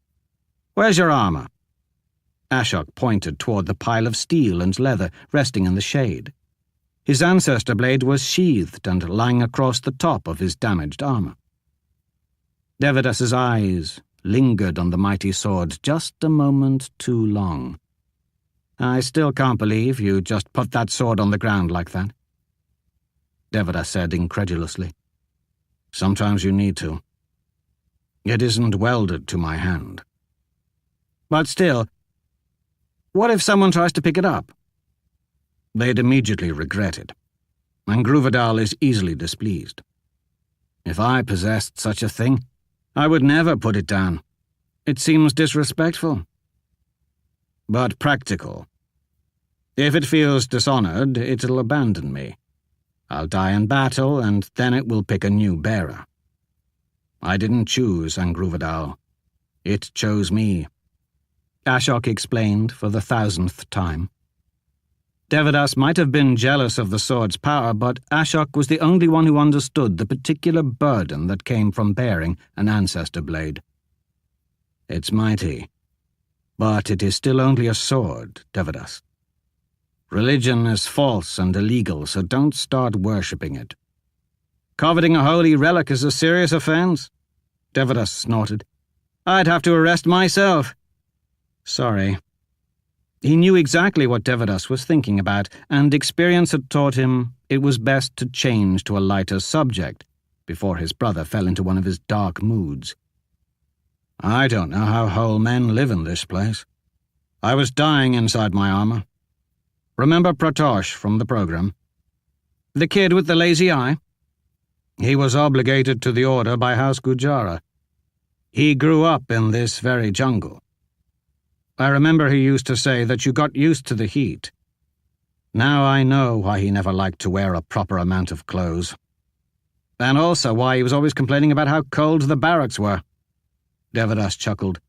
Where's your armor? Ashok pointed toward the pile of steel and leather resting in the shade. His ancestor blade was sheathed and lying across the top of his damaged armor. Devadas's eyes lingered on the mighty sword just a moment too long. I still can't believe you just put that sword on the ground like that. Devadas said incredulously. Sometimes you need to. It isn't welded to my hand. But still, what if someone tries to pick it up? They'd immediately regret it, and Gruvadal is easily displeased. If I possessed such a thing, I would never put it down. It seems disrespectful. But practical. If it feels dishonored, it'll abandon me. I'll die in battle, and then it will pick a new bearer. I didn't choose Angruvadal. It chose me. Ashok explained for the 1,000th time. Devadas might have been jealous of the sword's power, but Ashok was the only one who understood the particular burden that came from bearing an ancestor blade. It's mighty, but it is still only a sword, Devadas. Religion is false and illegal, so don't start worshipping it. Coveting a holy relic is a serious offense, Devadas snorted. I'd have to arrest myself. Sorry. He knew exactly what Devadas was thinking about, and experience had taught him it was best to change to a lighter subject before his brother fell into one of his dark moods. I don't know how whole men live in this place. I was dying inside my armor. Remember Pratosh from the program? The kid with the lazy eye? He was obligated to the order by House Gujara. He grew up in this very jungle. I remember he used to say that you got used to the heat. Now I know why he never liked to wear a proper amount of clothes. And also why he was always complaining about how cold the barracks were. Devadas chuckled.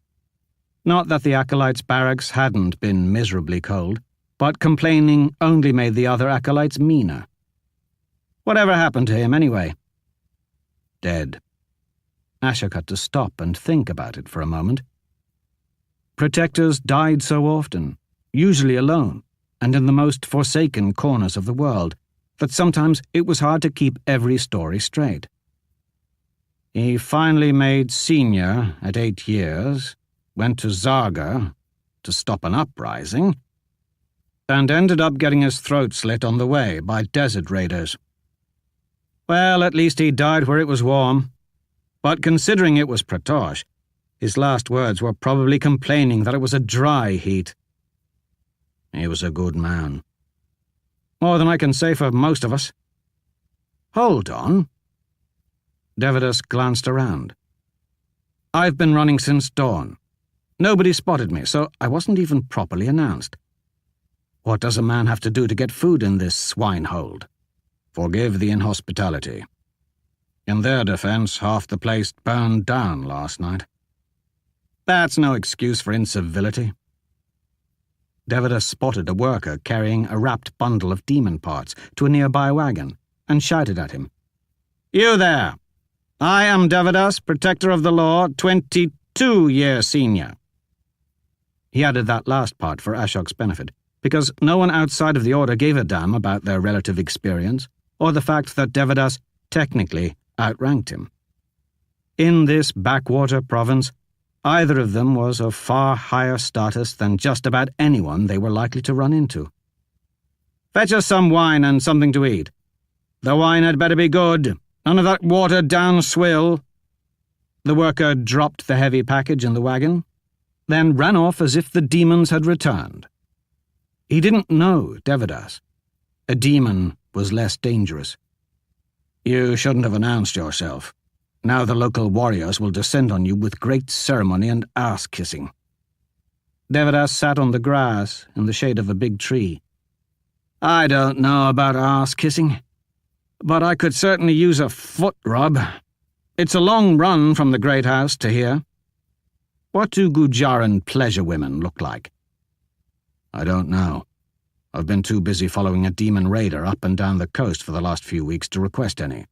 Not that the acolytes' barracks hadn't been miserably cold, but complaining only made the other acolytes meaner. Whatever happened to him, anyway? Dead. Ashok had to stop and think about it for a moment. Protectors died so often, usually alone, and in the most forsaken corners of the world, that sometimes it was hard to keep every story straight. He finally made senior at 8 years, went to Saga to stop an uprising, and ended up getting his throat slit on the way by desert raiders. Well, at least he died where it was warm. But considering it was Pratosh, his last words were probably complaining that it was a dry heat. He was a good man. More than I can say for most of us. Hold on. Devadas glanced around. I've been running since dawn. Nobody spotted me, so I wasn't even properly announced. What does a man have to do to get food in this swine-hold? Forgive the inhospitality. In their defense, half the place burned down last night. That's no excuse for incivility. Devadas spotted a worker carrying a wrapped bundle of demon parts to a nearby wagon and shouted at him. You there! I am Devadas, protector of the law, 22-year senior. He added that last part for Ashok's benefit, because no one outside of the order gave a damn about their relative experience or the fact that Devadas technically outranked him. In this backwater province, either of them was of far higher status than just about anyone they were likely to run into. Fetch us some wine and something to eat. The wine had better be good. None of that watered-down swill. The worker dropped the heavy package in the wagon, then ran off as if the demons had returned. He didn't know Devadas. A demon was less dangerous. You shouldn't have announced yourself. Now the local warriors will descend on you with great ceremony and ass-kissing. Devadas sat on the grass in the shade of a big tree. I don't know about ass-kissing, but I could certainly use a foot rub. It's a long run from the great house to here. What do Gujaran pleasure women look like? I don't know. I've been too busy following a demon raider up and down the coast for the last few weeks to request any.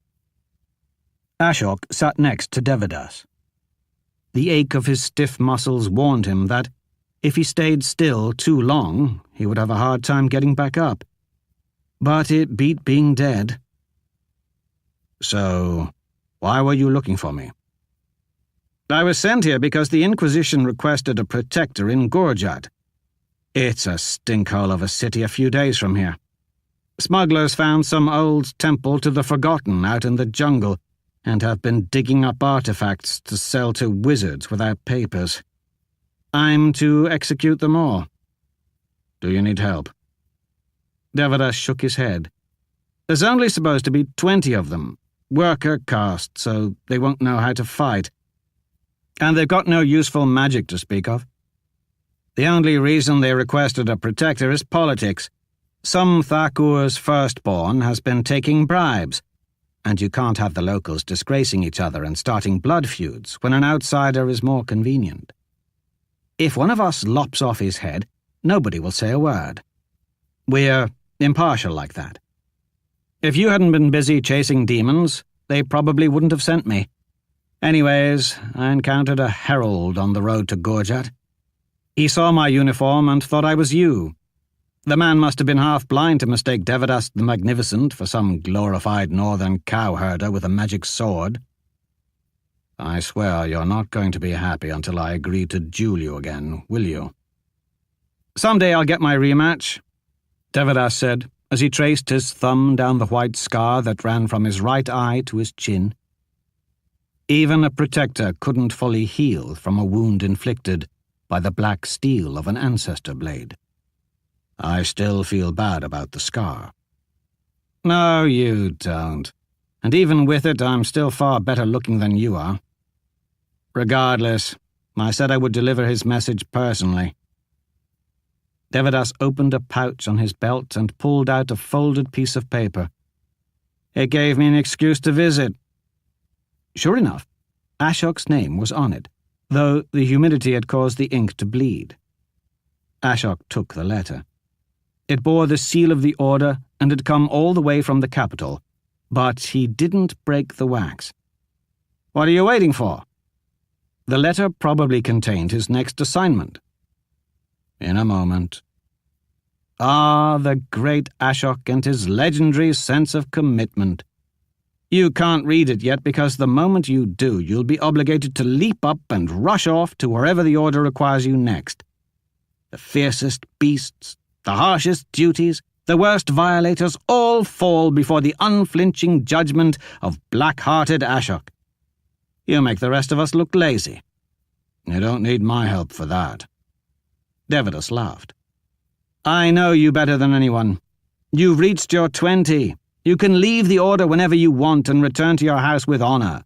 Ashok sat next to Devadas. The ache of his stiff muscles warned him that, if he stayed still too long, he would have a hard time getting back up. But it beat being dead. So, why were you looking for me? I was sent here because the Inquisition requested a protector in Gorjat. It's a stinkhole of a city a few days from here. Smugglers found some old temple to the Forgotten out in the jungle and have been digging up artifacts to sell to wizards without papers. I'm to execute them all. Do you need help? Devadas shook his head. There's only supposed to be 20 of them, worker caste, so they won't know how to fight. And they've got no useful magic to speak of. The only reason they requested a protector is politics. Some Thakur's firstborn has been taking bribes, and you can't have the locals disgracing each other and starting blood feuds when an outsider is more convenient. If one of us lops off his head, nobody will say a word. We're impartial like that. If you hadn't been busy chasing demons, they probably wouldn't have sent me. Anyways, I encountered a herald on the road to Gorjat. He saw my uniform and thought I was you. The man must have been half-blind to mistake Devadas the Magnificent for some glorified northern cowherder with a magic sword. I swear you're not going to be happy until I agree to duel you again, will you? Someday I'll get my rematch, Devadas said, as he traced his thumb down the white scar that ran from his right eye to his chin. Even a protector couldn't fully heal from a wound inflicted by the black steel of an ancestor blade. I still feel bad about the scar. No, you don't. And even with it, I'm still far better looking than you are. Regardless, I said I would deliver his message personally. Devadas opened a pouch on his belt and pulled out a folded piece of paper. It gave me an excuse to visit. Sure enough, Ashok's name was on it, though the humidity had caused the ink to bleed. Ashok took the letter. It bore the seal of the order and had come all the way from the capital, but he didn't break the wax. What are you waiting for? The letter probably contained his next assignment. In a moment. Ah, the great Ashok and his legendary sense of commitment. You can't read it yet because the moment you do, you'll be obligated to leap up and rush off to wherever the order requires you next. The fiercest beasts, the harshest duties, the worst violators all fall before the unflinching judgment of black-hearted Ashok. You make the rest of us look lazy. You don't need my help for that. Devadas laughed. I know you better than anyone. You've reached your 20. You can leave the order whenever you want and return to your house with honor.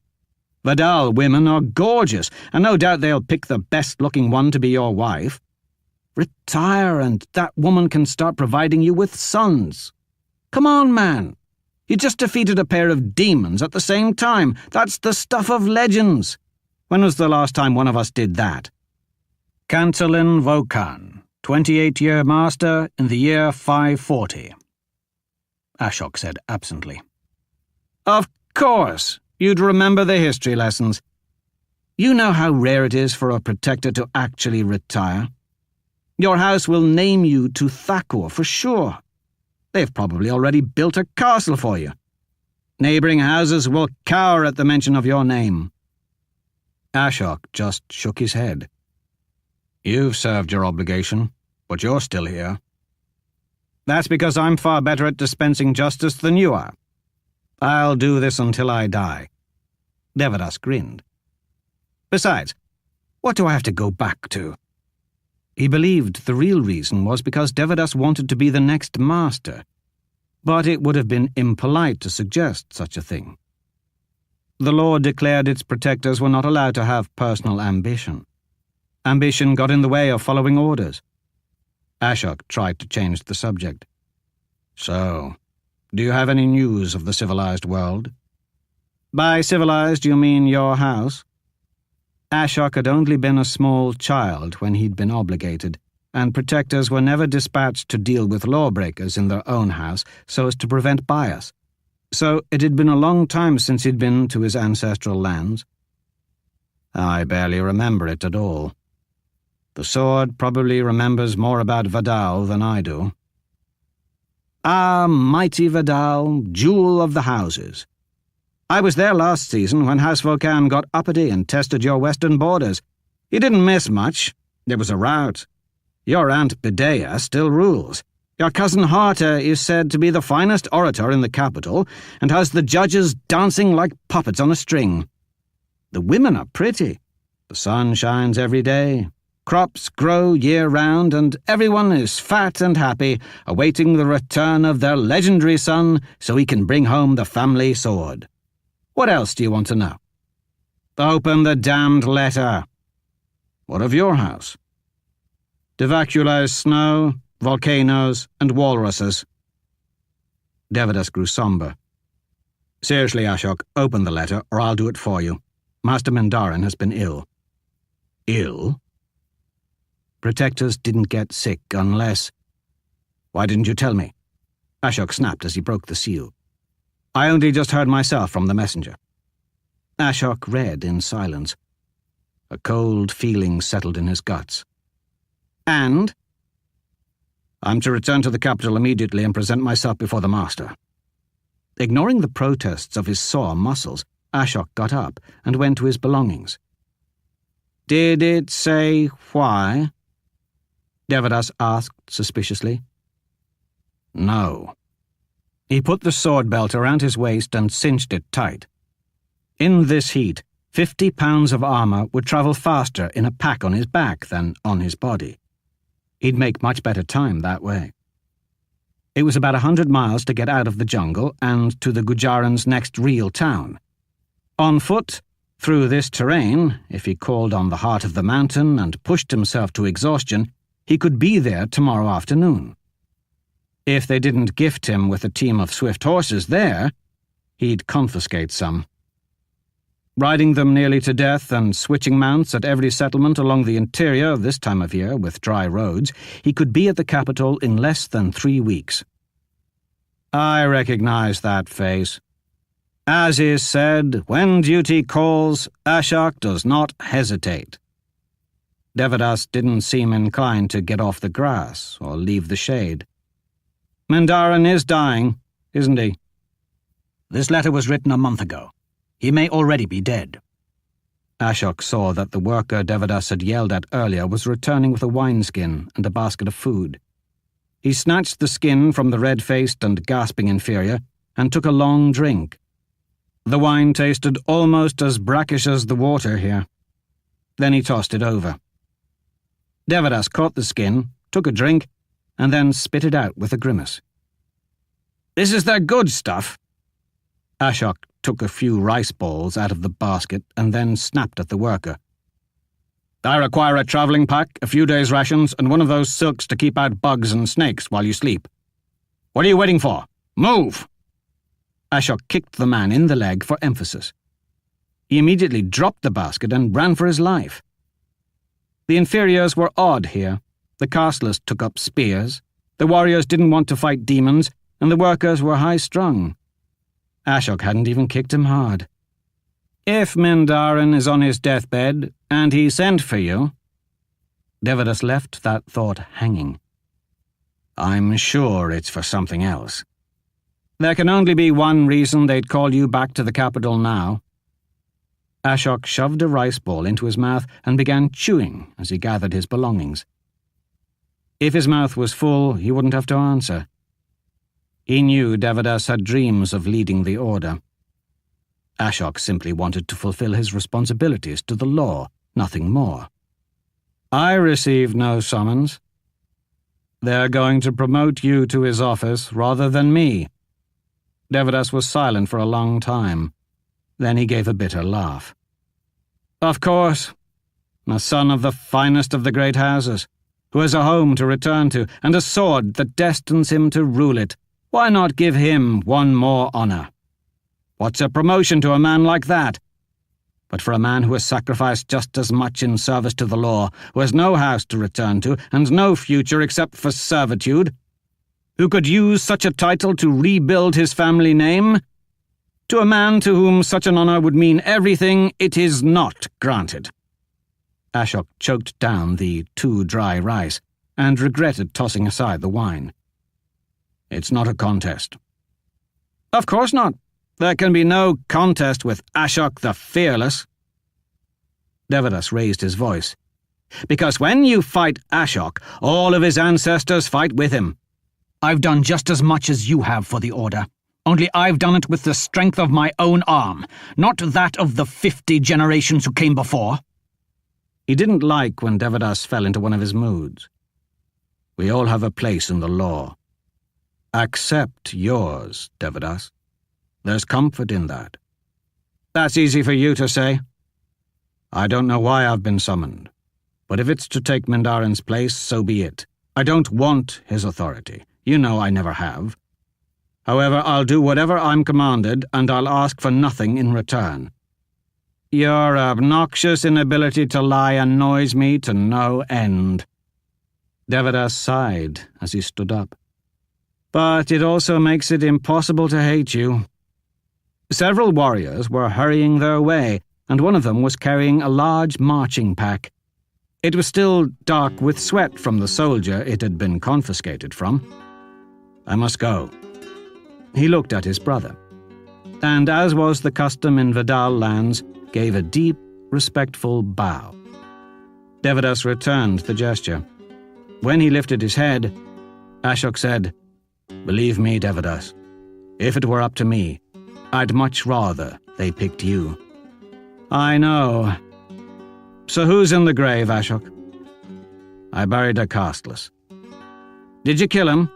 Vidal women are gorgeous, and no doubt they'll pick the best-looking one to be your wife. Retire, and that woman can start providing you with sons. Come on, man. You just defeated a pair of demons at the same time. That's the stuff of legends. When was the last time one of us did that? Cancelin Vokan, 28-year master in the year 540. Ashok said absently. Of course. You'd remember the history lessons. You know how rare it is for a protector to actually retire. Your house will name you to Thakur for sure. They've probably already built a castle for you. Neighbouring houses will cower at the mention of your name. Ashok just shook his head. You've served your obligation, but you're still here. That's because I'm far better at dispensing justice than you are. I'll do this until I die. Devadas grinned. Besides, what do I have to go back to? He believed the real reason was because Devadas wanted to be the next master, but it would have been impolite to suggest such a thing. The law declared its protectors were not allowed to have personal ambition. Ambition got in the way of following orders. Ashok tried to change the subject. So, do you have any news of the civilized world? By civilized, you mean your house? Ashok had only been a small child when he'd been obligated, and protectors were never dispatched to deal with lawbreakers in their own house so as to prevent bias. So it had been a long time since he'd been to his ancestral lands. I barely remember it at all. The sword probably remembers more about Vidal than I do. Ah, mighty Vidal, jewel of the houses. I was there last season when House Vokan got uppity and tested your western borders. You didn't miss much. There was a rout. Your Aunt Bidea still rules. Your cousin Harta is said to be the finest orator in the capital and has the judges dancing like puppets on a string. The women are pretty. The sun shines every day. Crops grow year-round, and everyone is fat and happy, awaiting the return of their legendary son so he can bring home the family sword. What else do you want to know? Open the damned letter. What of your house? Devacula's snow, volcanoes, and walruses. Devadas grew somber. Seriously, Ashok, open the letter, or I'll do it for you. Master Mindarin has been ill. Ill? Protectors didn't get sick unless... Why didn't you tell me? Ashok snapped as he broke the seal. I only just heard myself from the messenger. Ashok read in silence. A cold feeling settled in his guts. And? I'm to return to the capital immediately and present myself before the master. Ignoring the protests of his sore muscles, Ashok got up and went to his belongings. Did it say why? Devadas asked suspiciously. No. He put the sword belt around his waist and cinched it tight. In this heat, 50 pounds of armor would travel faster in a pack on his back than on his body. He'd make much better time that way. It was about 100 miles to get out of the jungle and to the Gujaran's next real town. On foot, through this terrain, if he called on the heart of the mountain and pushed himself to exhaustion, he could be there tomorrow afternoon. If they didn't gift him with a team of swift horses there, he'd confiscate some. Riding them nearly to death and switching mounts at every settlement along the interior this time of year with dry roads, he could be at the capital in less than 3 weeks. I recognize that face. As is said, when duty calls, Ashok does not hesitate. Devadas didn't seem inclined to get off the grass or leave the shade. Mindaran is dying, isn't he? This letter was written a month ago. He may already be dead. Ashok saw that the worker Devadas had yelled at earlier was returning with a wineskin and a basket of food. He snatched the skin from the red-faced and gasping inferior and took a long drink. The wine tasted almost as brackish as the water here. Then he tossed it over. Devadas caught the skin, took a drink, and then spit it out with a grimace. "This is the good stuff." Ashok took a few rice balls out of the basket and then snapped at the worker. "I require a travelling pack, a few days' rations, and one of those silks to keep out bugs and snakes while you sleep. What are you waiting for? Move!" Ashok kicked the man in the leg for emphasis. He immediately dropped the basket and ran for his life. The inferiors were odd here. The casteless took up spears, the warriors didn't want to fight demons, and the workers were high-strung. Ashok hadn't even kicked him hard. "If Mindaran is on his deathbed, and he sent for you—" Devadas left that thought hanging. "I'm sure it's for something else. There can only be one reason they'd call you back to the capital now." Ashok shoved a rice ball into his mouth and began chewing as he gathered his belongings. If his mouth was full, he wouldn't have to answer. He knew Devadas had dreams of leading the order. Ashok simply wanted to fulfill his responsibilities to the law, nothing more. "I received no summons. They're going to promote you to his office rather than me." Devadas was silent for a long time. Then he gave a bitter laugh. "Of course, a son of the finest of the great houses, who has a home to return to and a sword that destines him to rule it. Why not give him one more honor? What's a promotion to a man like that? But for a man who has sacrificed just as much in service to the law, who has no house to return to and no future except for servitude, who could use such a title to rebuild his family name? To a man to whom such an honor would mean everything, it is not granted." Ashok choked down the too dry rice and regretted tossing aside the wine. "It's not a contest." "Of course not. There can be no contest with Ashok the Fearless." Devadas raised his voice. "Because when you fight Ashok, all of his ancestors fight with him. I've done just as much as you have for the Order. Only I've done it with the strength of my own arm, not that of the 50 generations who came before." He didn't like when Devadas fell into one of his moods. "We all have a place in the law. Accept yours, Devadas. There's comfort in that." "That's easy for you to say." "I don't know why I've been summoned, but if it's to take Mindaran's place, so be it. I don't want his authority. You know I never have. However, I'll do whatever I'm commanded, and I'll ask for nothing in return." "Your obnoxious inability to lie annoys me to no end." Devadas sighed as he stood up. "But it also makes it impossible to hate you." Several warriors were hurrying their way, and one of them was carrying a large marching pack. It was still dark with sweat from the soldier it had been confiscated from. "I must go." He looked at his brother, and as was the custom in Vidal lands, gave a deep, respectful bow. Devadas returned the gesture. When he lifted his head, Ashok said, "Believe me, Devadas, if it were up to me, I'd much rather they picked you." "I know. So who's in the grave, Ashok?" "I buried a casteless." "Did you kill him?"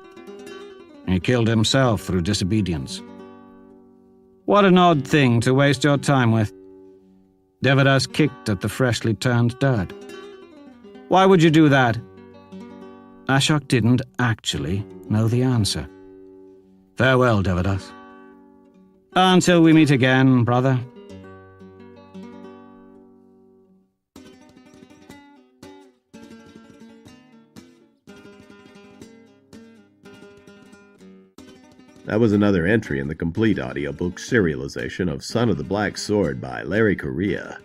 He killed himself through disobedience. What an odd thing to waste your time with. Devadas kicked at the freshly turned dirt. Why would you do that? Ashok didn't actually know the answer. Farewell, Devadas. Until we meet again, brother. That was another entry in the complete audiobook serialization of Son of the Black Sword by Larry Correia.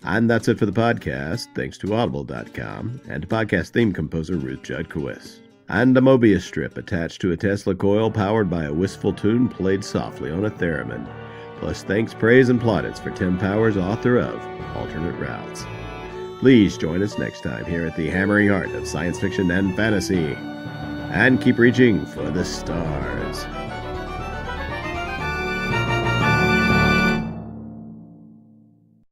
And that's it for the podcast, thanks to Audible.com and to podcast theme composer Ruth Judkowitz. And a Mobius strip attached to a Tesla coil powered by a wistful tune played softly on a theremin. Plus thanks, praise, and plaudits for Tim Powers, author of Alternate Routes. Please join us next time here at the hammering heart of science fiction and fantasy. And keep reaching for the stars.